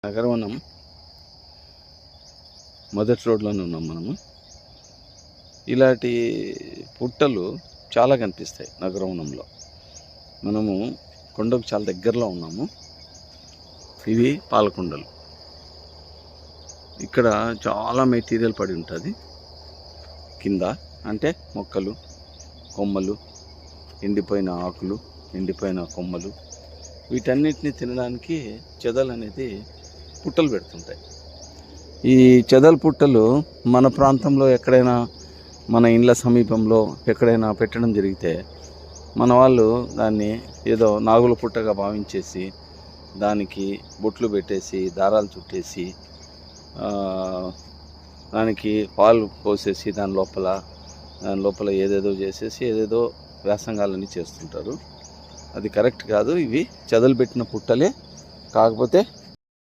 నగరవనం మొదటి రోడ్లోనే ఉన్నాం మనము. ఇలాంటి పుట్టలు చాలా కనిపిస్తాయి నగరవనంలో. మనము కొండకు చాలా దగ్గరలో ఉన్నాము. ఇవి పాలకొండలు. ఇక్కడ చాలా మెటీరియల్ పడి ఉంటుంది కింద, అంటే మొక్కలు, కొమ్మలు, ఎండిపోయిన ఆకులు, ఎండిపోయిన కొమ్మలు, వీటన్నిటిని తినడానికి చెదలు అనేది పుట్టలు పెడుతుంటాయి. ఈ చెదల పుట్టలు మన ప్రాంతంలో ఎక్కడైనా, మన ఇండ్ల సమీపంలో ఎక్కడైనా పెట్టడం జరిగితే మన వాళ్ళు దాన్ని ఏదో నాగుల పుట్టగా భావించేసి దానికి బొట్లు పెట్టేసి దారాలు చుట్టేసి దానికి పాలు పోసేసి దాని లోపల ఏదేదో చేసేసి ఏదేదో వ్యాసంగాలన్నీ చేస్తుంటారు. అది కరెక్ట్ కాదు. ఇవి చెదలు పెట్టిన పుట్టలే, కాకపోతే